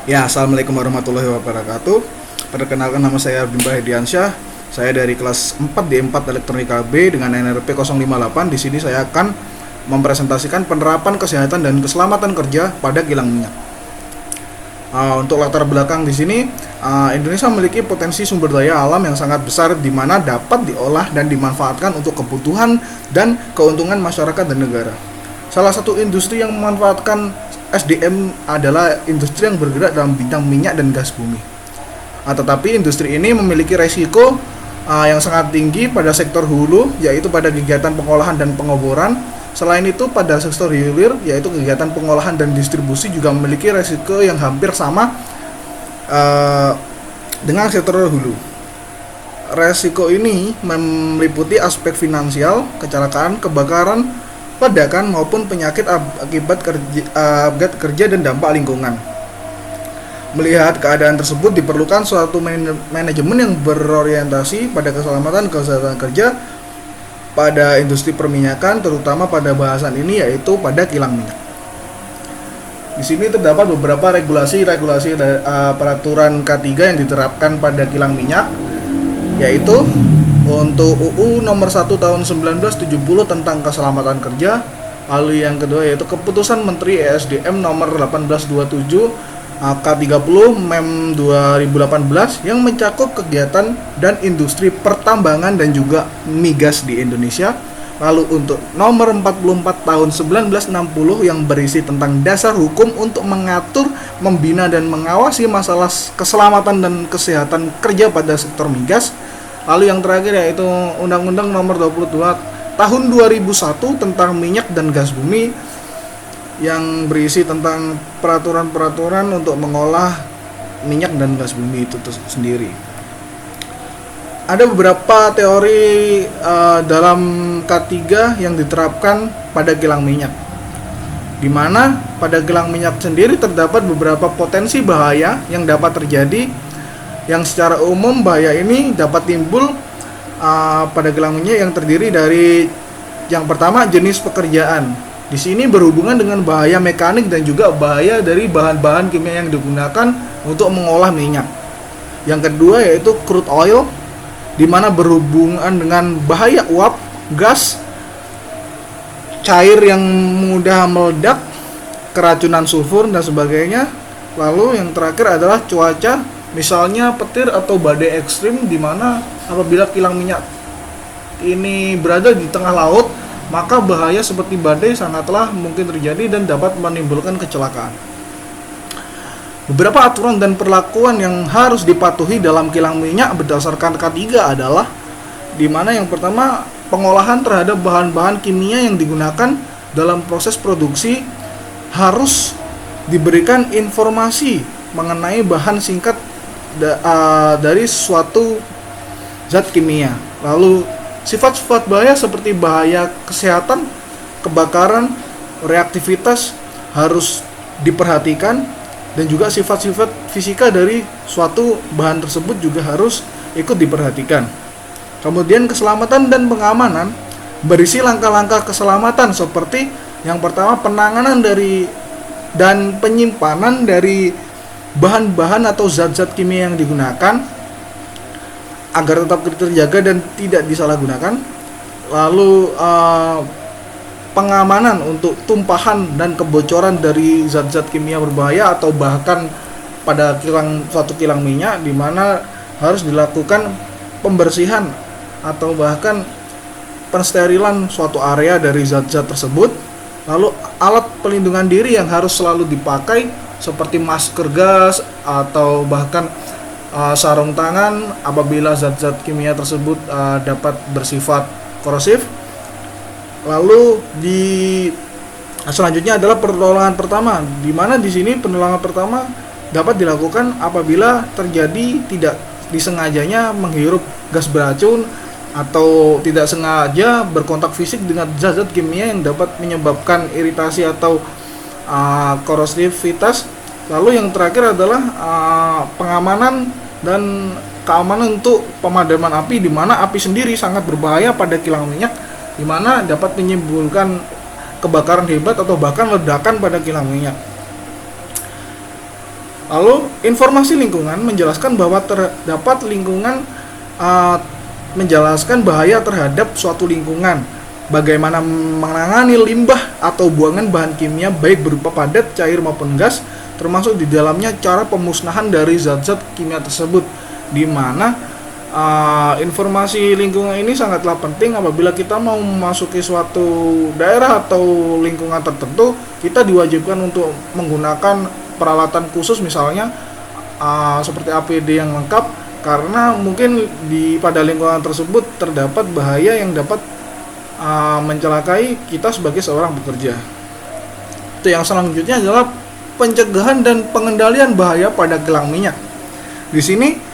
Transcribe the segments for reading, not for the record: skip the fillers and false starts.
Ya, assalamualaikum warahmatullahi wabarakatuh. Perkenalkan, nama saya Bimba Hediansyah. Saya dari kelas 4 D4 Elektronika B dengan NRP 058. Di sini saya akan mempresentasikan penerapan kesehatan dan keselamatan kerja pada kilang minyak. Untuk latar belakang di sini, Indonesia memiliki potensi sumber daya alam yang sangat besar di mana dapat diolah dan dimanfaatkan untuk kebutuhan dan keuntungan masyarakat dan negara. Salah satu industri yang memanfaatkan SDM adalah industri yang bergerak dalam bidang minyak dan gas bumi. Tetapi industri ini memiliki resiko yang sangat tinggi pada sektor hulu, yaitu pada kegiatan pengolahan dan pengoboran. Selain itu, pada sektor hilir, yaitu kegiatan pengolahan dan distribusi, juga memiliki resiko yang hampir sama dengan sektor hulu. Resiko ini meliputi aspek finansial, kecelakaan, kebakaran, ledakan maupun penyakit akibat kerja dan dampak lingkungan. Melihat keadaan tersebut, diperlukan suatu manajemen yang berorientasi pada keselamatan kesehatan kerja pada industri perminyakan, terutama pada bahasan ini yaitu pada kilang minyak. Di sini terdapat beberapa regulasi peraturan K3 yang diterapkan pada kilang minyak, yaitu untuk UU nomor 1 tahun 1970 tentang keselamatan kerja. Lalu yang kedua yaitu keputusan Menteri ESDM nomor 1827 K30 MEM 2018 yang mencakup kegiatan dan industri pertambangan dan juga migas di Indonesia. Lalu untuk nomor 44 tahun 1960 yang berisi tentang dasar hukum untuk mengatur, membina dan mengawasi masalah keselamatan dan kesehatan kerja pada sektor migas. Lalu yang terakhir yaitu Undang-Undang nomor 22 tahun 2001 tentang minyak dan gas bumi yang berisi tentang peraturan-peraturan untuk mengolah minyak dan gas bumi itu sendiri. Ada beberapa teori dalam K3 yang diterapkan pada kilang minyak, di mana pada kilang minyak sendiri terdapat beberapa potensi bahaya yang dapat terjadi, yang secara umum bahaya ini dapat timbul pada kilang minyak yang terdiri dari yang pertama jenis pekerjaan. Di sini berhubungan dengan bahaya mekanik dan juga bahaya dari bahan-bahan kimia yang digunakan untuk mengolah minyak. Yang kedua yaitu crude oil, di mana berhubungan dengan bahaya uap, gas, cair yang mudah meledak, keracunan sulfur dan sebagainya. Lalu yang terakhir adalah cuaca, misalnya petir atau badai ekstrim, di mana apabila kilang minyak ini berada di tengah laut, maka bahaya seperti badai sangatlah mungkin terjadi dan dapat menimbulkan kecelakaan. Beberapa aturan dan perlakuan yang harus dipatuhi dalam kilang minyak berdasarkan K3 adalah, di mana yang pertama, pengolahan terhadap bahan-bahan kimia yang digunakan dalam proses produksi harus diberikan informasi mengenai bahan singkat dari suatu zat kimia. Lalu sifat-sifat bahaya seperti bahaya kesehatan, kebakaran, reaktivitas harus diperhatikan, dan juga sifat-sifat fisika dari suatu bahan tersebut juga harus ikut diperhatikan. Kemudian keselamatan dan pengamanan berisi langkah-langkah keselamatan seperti yang pertama, penanganan dari dan penyimpanan dari bahan-bahan atau zat-zat kimia yang digunakan agar tetap terjaga dan tidak disalahgunakan. Lalu pengamanan untuk tumpahan dan kebocoran dari zat-zat kimia berbahaya atau bahkan pada suatu kilang minyak, di mana harus dilakukan pembersihan atau bahkan pensterilan suatu area dari zat-zat tersebut. Lalu alat pelindungan diri yang harus selalu dipakai seperti masker gas atau bahkan sarung tangan apabila zat-zat kimia tersebut dapat bersifat korosif. Lalu selanjutnya adalah pertolongan pertama, di mana di sini pertolongan pertama dapat dilakukan apabila terjadi tidak disengajanya menghirup gas beracun atau tidak sengaja berkontak fisik dengan zat-zat kimia yang dapat menyebabkan iritasi atau korosivitas. Lalu yang terakhir adalah pengamanan dan keamanan untuk pemadaman api, di mana api sendiri sangat berbahaya pada kilang minyak, di mana dapat menimbulkan kebakaran hebat atau bahkan ledakan pada kilang minyak. Lalu informasi lingkungan menjelaskan bahwa terdapat lingkungan uh, menjelaskan bahaya terhadap suatu lingkungan, bagaimana menangani limbah atau buangan bahan kimia baik berupa padat, cair maupun gas, termasuk di dalamnya cara pemusnahan dari zat-zat kimia tersebut, di mana informasi lingkungan ini sangatlah penting apabila kita mau memasuki suatu daerah atau lingkungan tertentu. Kita diwajibkan untuk menggunakan peralatan khusus, misalnya seperti APD yang lengkap, karena mungkin pada lingkungan tersebut terdapat bahaya yang dapat mencelakai kita sebagai seorang pekerja. Itu yang selanjutnya adalah pencegahan dan pengendalian bahaya pada kilang minyak. Di sini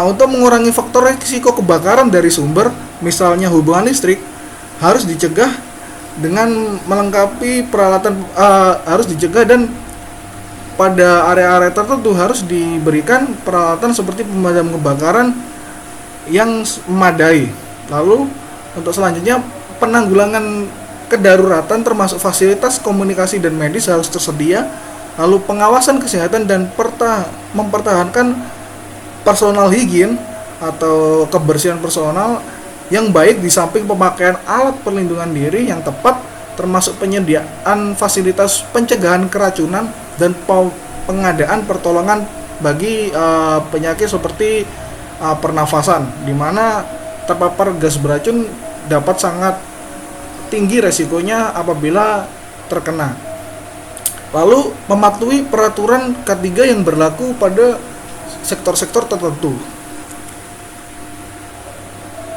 untuk mengurangi faktor risiko kebakaran dari sumber, misalnya hubungan listrik, harus dicegah dengan melengkapi peralatan, harus dicegah, dan pada area-area tertentu harus diberikan peralatan seperti pemadam kebakaran yang memadai. Lalu untuk selanjutnya, penanggulangan kedaruratan termasuk fasilitas komunikasi dan medis harus tersedia. Lalu pengawasan kesehatan dan mempertahankan personal higien atau kebersihan personal yang baik, di samping pemakaian alat perlindungan diri yang tepat, termasuk penyediaan fasilitas pencegahan keracunan dan pengadaan pertolongan bagi penyakit seperti pernafasan, di mana terpapar gas beracun dapat sangat tinggi resikonya apabila terkena. Lalu mematuhi peraturan K3 yang berlaku pada sektor-sektor tertentu.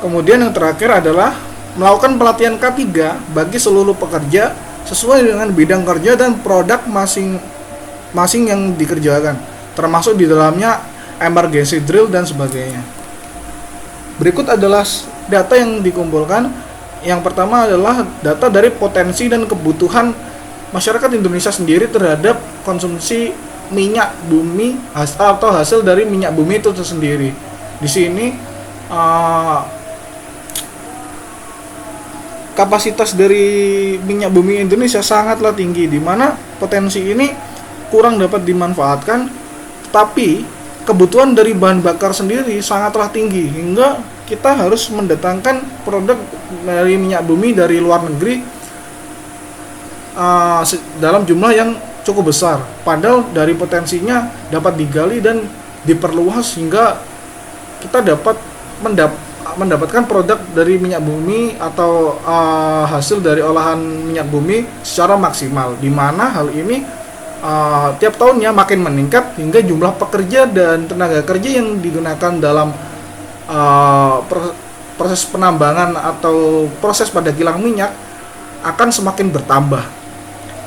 Kemudian yang terakhir adalah melakukan pelatihan K3 bagi seluruh pekerja sesuai dengan bidang kerja dan produk masing-masing yang dikerjakan, termasuk di dalamnya emergency drill dan sebagainya. Berikut adalah data yang dikumpulkan. Yang pertama adalah data dari potensi dan kebutuhan masyarakat Indonesia sendiri terhadap konsumsi minyak bumi atau hasil dari minyak bumi itu sendiri. Di sini kapasitas dari minyak bumi Indonesia sangatlah tinggi, di mana potensi ini kurang dapat dimanfaatkan, tapi kebutuhan dari bahan bakar sendiri sangatlah tinggi hingga kita harus mendatangkan produk dari minyak bumi dari luar negeri dalam jumlah yang cukup besar, padahal dari potensinya dapat digali dan diperluas hingga kita dapat mendapatkan produk dari minyak bumi atau hasil dari olahan minyak bumi secara maksimal, di mana hal ini tiap tahunnya makin meningkat hingga jumlah pekerja dan tenaga kerja yang digunakan dalam proses penambangan atau proses pada kilang minyak akan semakin bertambah,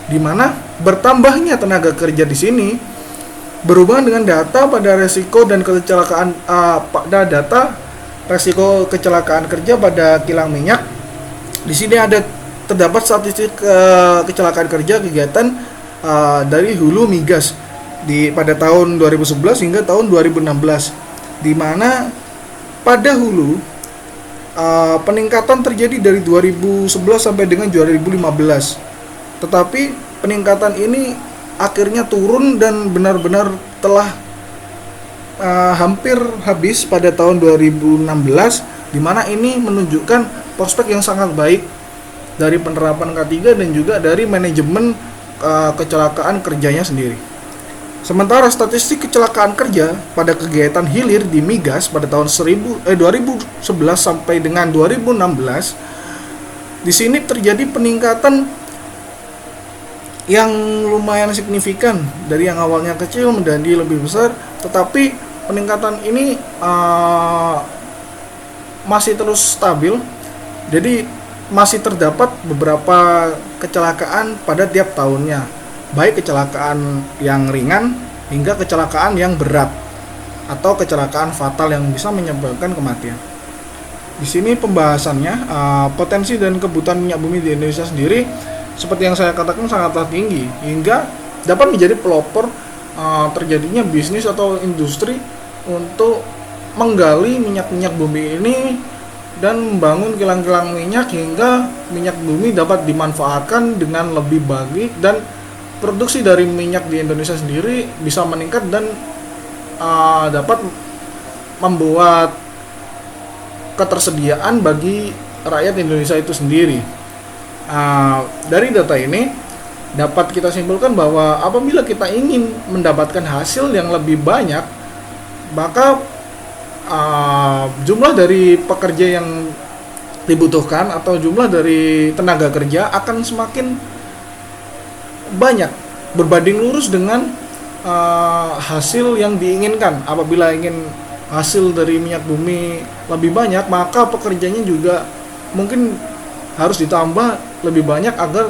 di mana bertambahnya tenaga kerja di sini berhubungan dengan data pada resiko dan kecelakaan pada data resiko kecelakaan kerja pada kilang minyak. Di sini terdapat statistik kecelakaan kerja kegiatan dari hulu migas pada tahun 2011 hingga tahun 2016, di mana pada hulu peningkatan terjadi dari 2011 sampai dengan 2015, tetapi peningkatan ini akhirnya turun dan benar-benar telah hampir habis pada tahun 2016, di mana ini menunjukkan prospek yang sangat baik dari penerapan K3 dan juga dari manajemen kecelakaan kerjanya sendiri. Sementara statistik kecelakaan kerja pada kegiatan hilir di migas pada tahun 2011 sampai dengan 2016, di sini terjadi peningkatan yang lumayan signifikan dari yang awalnya kecil menjadi lebih besar, tetapi peningkatan ini masih terus stabil. Jadi masih terdapat beberapa kecelakaan pada tiap tahunnya, baik kecelakaan yang ringan hingga kecelakaan yang berat atau kecelakaan fatal yang bisa menyebabkan kematian. Di sini pembahasannya potensi dan kebutuhan minyak bumi di Indonesia sendiri, seperti yang saya katakan, sangatlah tinggi hingga dapat menjadi pelopor terjadinya bisnis atau industri untuk menggali minyak-minyak bumi ini dan membangun kilang-kilang minyak hingga minyak bumi dapat dimanfaatkan dengan lebih baik dan produksi dari minyak di Indonesia sendiri bisa meningkat dan dapat membuat ketersediaan bagi rakyat Indonesia itu sendiri. Dari data ini dapat kita simpulkan bahwa apabila kita ingin mendapatkan hasil yang lebih banyak, maka jumlah dari pekerja yang dibutuhkan atau jumlah dari tenaga kerja akan semakin banyak berbanding lurus dengan hasil yang diinginkan. Apabila ingin hasil dari minyak bumi lebih banyak, maka pekerjanya juga mungkin harus ditambah lebih banyak agar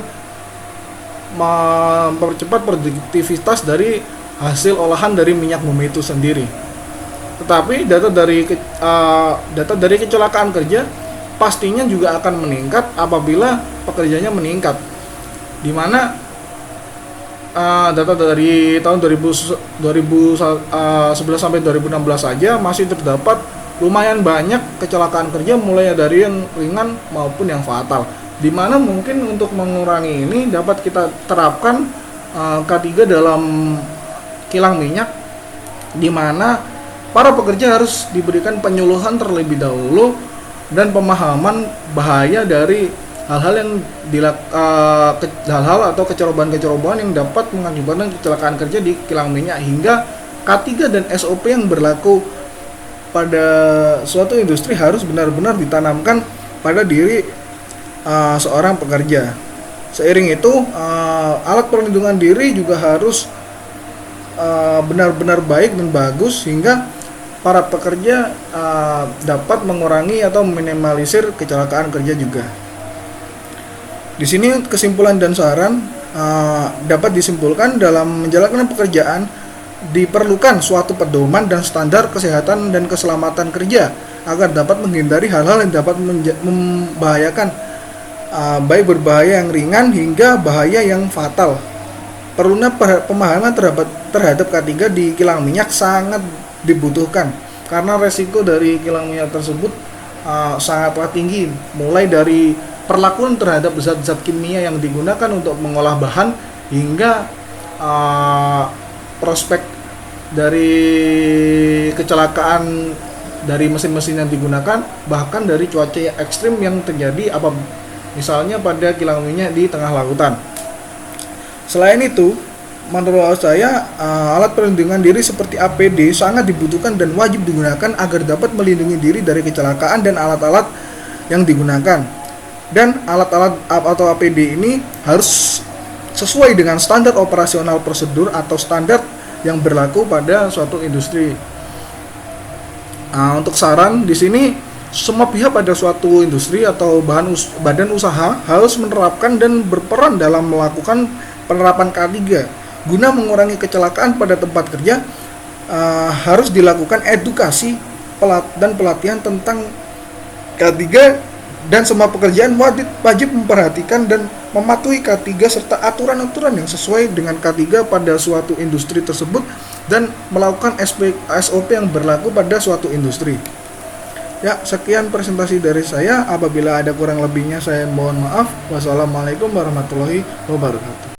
mempercepat produktivitas dari hasil olahan dari minyak bumi itu sendiri. Tetapi data dari kecelakaan kerja pastinya juga akan meningkat apabila pekerjanya meningkat, di mana data dari tahun 2011 sampai 2016 saja masih terdapat lumayan banyak kecelakaan kerja, mulai dari yang ringan maupun yang fatal, di mana mungkin untuk mengurangi ini dapat kita terapkan K3 dalam kilang minyak, di mana para pekerja harus diberikan penyuluhan terlebih dahulu dan pemahaman bahaya dari hal-hal yang hal-hal atau kecerobohan-kecerobohan yang dapat mengakibatkan kecelakaan kerja di kilang minyak, hingga K3 dan SOP yang berlaku pada suatu industri harus benar-benar ditanamkan pada diri seorang pekerja. Seiring itu, alat perlindungan diri juga harus benar-benar baik dan bagus, hingga para pekerja dapat mengurangi atau meminimalisir kecelakaan kerja juga. Di sini kesimpulan dan saran dapat disimpulkan dalam menjalankan pekerjaan diperlukan suatu pedoman dan standar kesehatan dan keselamatan kerja agar dapat menghindari hal-hal yang dapat membahayakan, baik berbahaya yang ringan hingga bahaya yang fatal. Perlunya pemahaman terhadap K3 di kilang minyak sangat dibutuhkan, karena resiko dari kilang minyak tersebut sangatlah tinggi, mulai dari perlakuan terhadap zat-zat kimia yang digunakan untuk mengolah bahan, hingga prospek dari kecelakaan dari mesin-mesin yang digunakan, bahkan dari cuaca ekstrim yang terjadi misalnya pada kilang minyak di tengah lautan. Selain itu, menurut saya alat perlindungan diri seperti APD sangat dibutuhkan dan wajib digunakan agar dapat melindungi diri dari kecelakaan dan alat-alat yang digunakan. Dan alat-alat atau APD ini harus sesuai dengan standar operasional prosedur atau standar yang berlaku pada suatu industri. Untuk saran di sini, semua pihak pada suatu industri atau badan usaha harus menerapkan dan berperan dalam melakukan penerapan K3 guna mengurangi kecelakaan pada tempat kerja. Harus dilakukan edukasi dan pelatihan tentang K3, dan semua pekerjaan wajib memperhatikan dan mematuhi K3 serta aturan-aturan yang sesuai dengan K3 pada suatu industri tersebut, dan melakukan SOP yang berlaku pada suatu industri. Ya, sekian presentasi dari saya. Apabila ada kurang lebihnya saya mohon maaf. Wassalamualaikum warahmatullahi wabarakatuh.